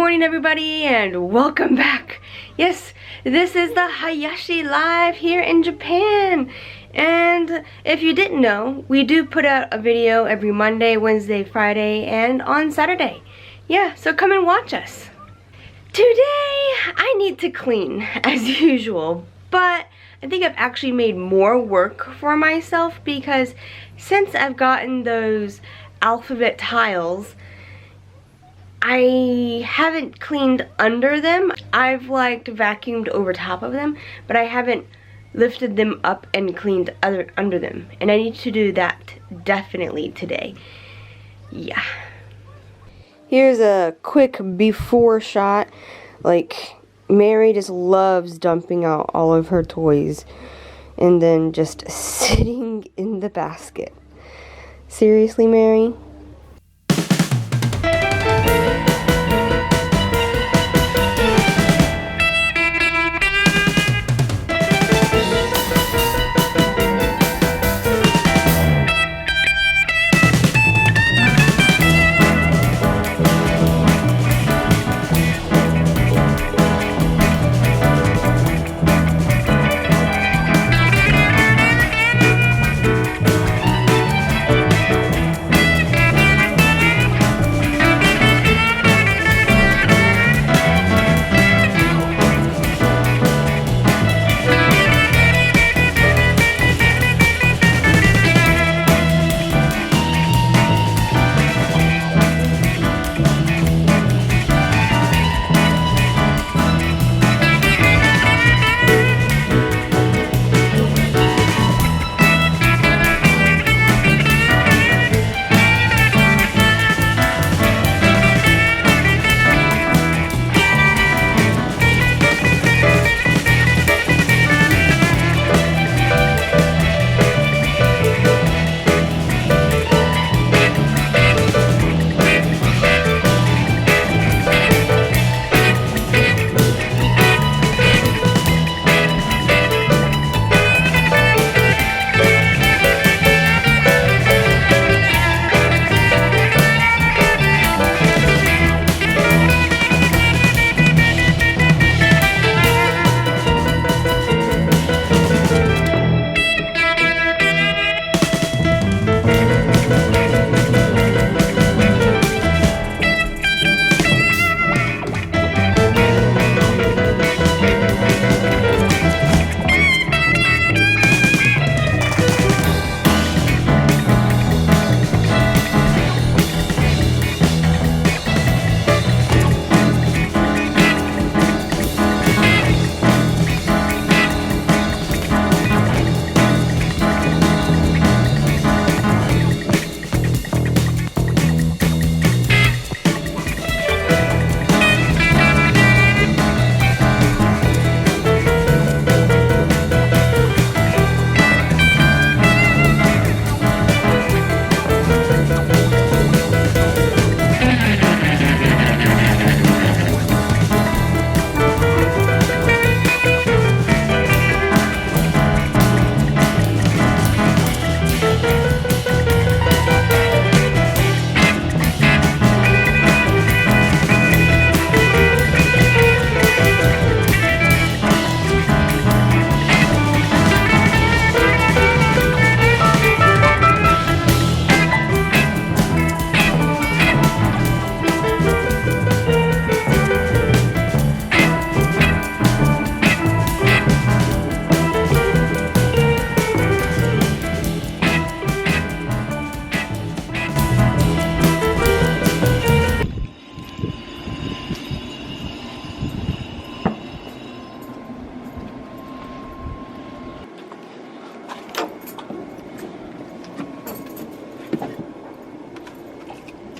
morning, everybody, and welcome back. Yes, this is the Hayashi Live here in Japan. And if you didn't know, we do put out a video every Monday, Wednesday, Friday, and on Saturday. Yeah, so come and watch us. Today, I need to clean, as usual, but I think I've actually made more work for myself because since I've gotten those alphabet tiles, I haven't cleaned under them. I've vacuumed over top of them, but I haven't lifted them up and cleaned under them. And I need to do that definitely today. Yeah. Here's a quick before shot. Mary just loves dumping out all of her toys and then just sitting in the basket. Seriously, Mary?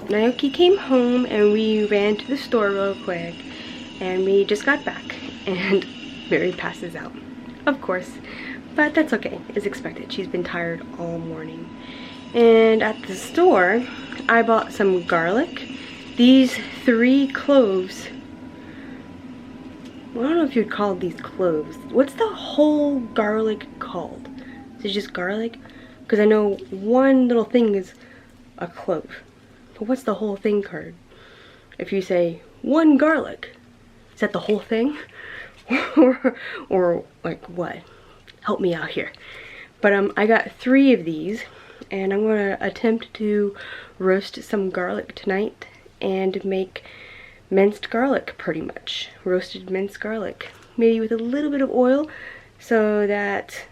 Naoki came home and we ran to the store real quick and we just got back and Mary passes out, of course, but that's okay, it's expected. She's been tired all morning. And at the store I bought some garlic, these 3 cloves. Well, I don't know if you'd call these cloves. What's the whole garlic called? Is it just garlic? Because I know one little thing is a clove. But what's the whole thing called? If you say 1 garlic. Is that the whole thing? or like what? Help me out here. But I got 3 of these, and I'm gonna attempt to roast some garlic tonight and make minced garlic, pretty much. Roasted minced garlic. Maybe with a little bit of oil so that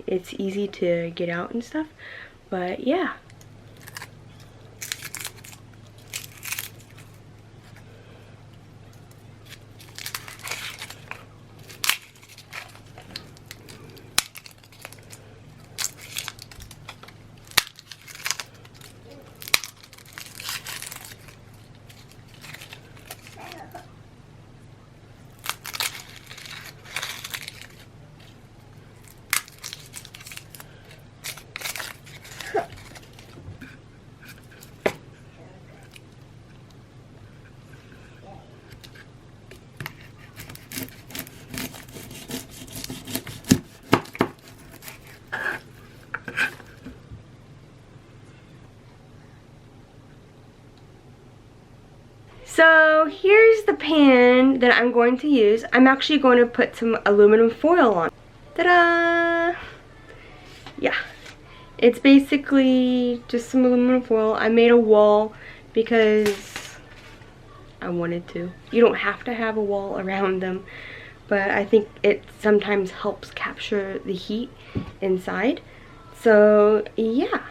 it's easy to get out and stuff. But yeah. So here's the pan that I'm going to use. I'm actually going to put some aluminum foil on. Ta-da! Yeah, it's basically just some aluminum foil. I made a wall because I wanted to. You don't have to have a wall around them, but I think it sometimes helps capture the heat inside. So yeah.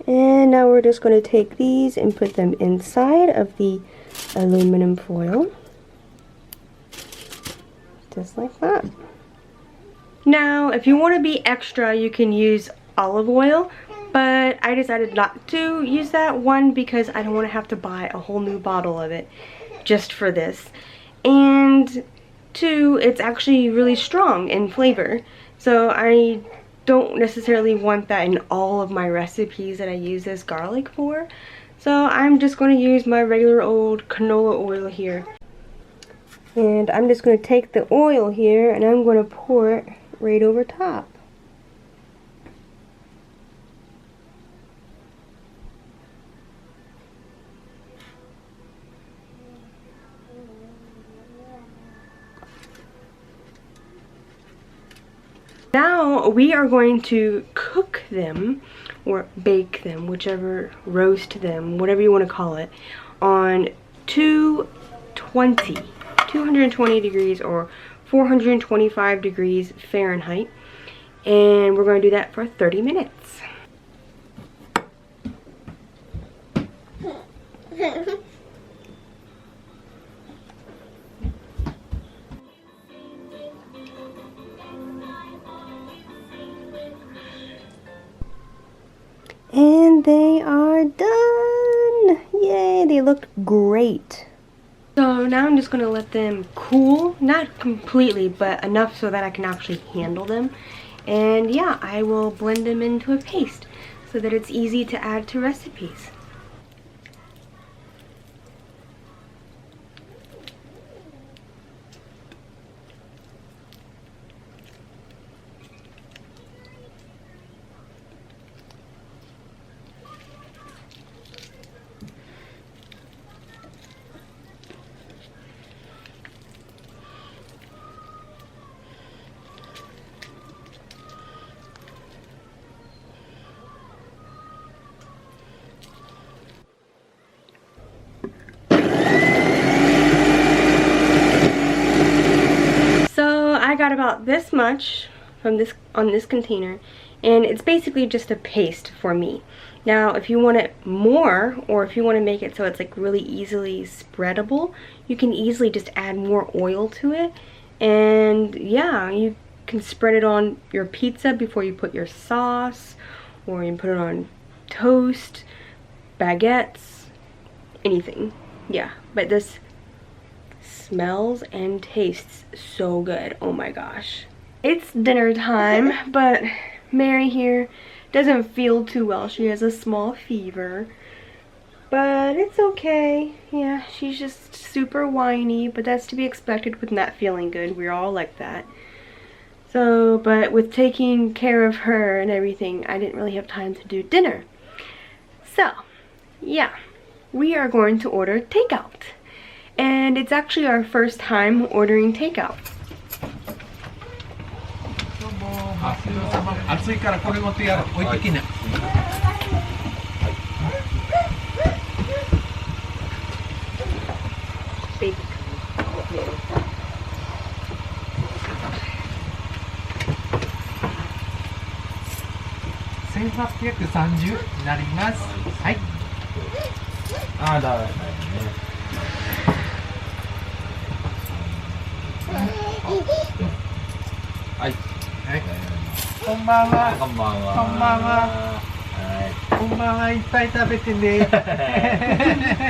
And now we're just going to take these and put them inside of the aluminum foil. Just like that. Now, if you want to be extra, you can use olive oil, but I decided not to use that. One, because I don't want to have to buy a whole new bottle of it just for this. And 2, it's actually really strong in flavor. So I don't necessarily want that in all of my recipes that I use this garlic for. So I'm just going to use my regular old canola oil here. And I'm just going to take the oil here and I'm going to pour it right over top. Now we are going to cook them, or bake them, whichever, roast them, whatever you want to call it, on 220 degrees or 425 degrees Fahrenheit. And we're going to do that for 30 minutes. And they are done! Yay, they look great. So now I'm just going to let them cool, not completely, but enough so that I can actually handle them. And yeah, I will blend them into a paste so that it's easy to add to recipes. I got about this much from this on this container, and it's basically just a paste for me. Now if you want it more, or if you want to make it so it's like really easily spreadable, you can easily just add more oil to it. And yeah, you can spread it on your pizza before you put your sauce, or you can put it on toast, baguettes, anything. Yeah, but this smells and tastes so good. Oh my gosh. It's dinner time, but Mary here doesn't feel too well. She has a small fever, but it's okay. Yeah, she's just super whiny, but that's to be expected with not feeling good. We're all like that. So, but with taking care of her and everything, I didn't really have time to do dinner. So, yeah, we are going to order takeout. and it's actually our first time ordering takeout. 暑いからこれ持ってやる。置いてきな。1830になります。はい。ああ、だね。はい。はい。こんばんは。こんばんは。こんばんは。こんばんは。いっぱい食べてね。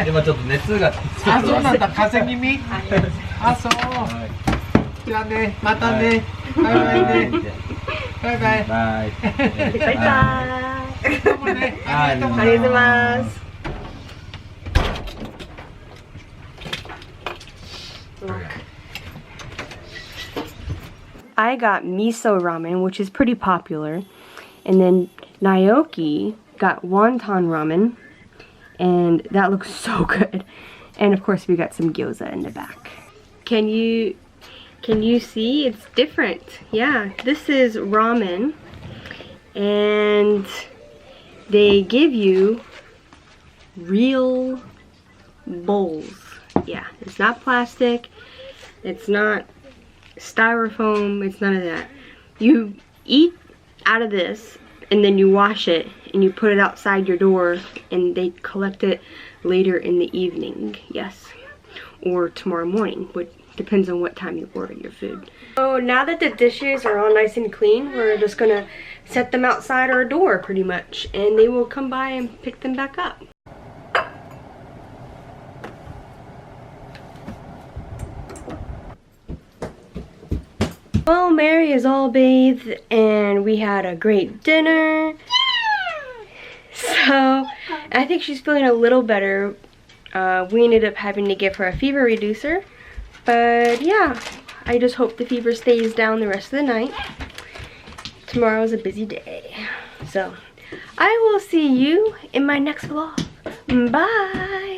今ちょっと熱が。あ、そうなんだ。風邪気味。あ、そう。じゃあね、またね。バイバイね。バイバイ。バイ。バイバイ。どうもね。ありがとうございます。I got miso ramen, which is pretty popular, and then Naoki got wonton ramen, and that looks so good. And of course we got some gyoza in the back. Can you see? It's different. Yeah, this is ramen, and they give you real bowls. Yeah, it's not plastic, it's not styrofoam, it's none of that. You eat out of this and then you wash it and you put it outside your door and they collect it later in the evening. Yes, or tomorrow morning, which depends on what time you order your food. So now that the dishes are all nice and clean, we're just gonna set them outside our door pretty much, and they will come by and pick them back up. Well, Mary is all bathed and we had a great dinner. So I think she's feeling a little better. We ended up having to give her a fever reducer. But yeah, I just hope the fever stays down the rest of the night. Tomorrow's a busy day. So I will see you in my next vlog. Bye!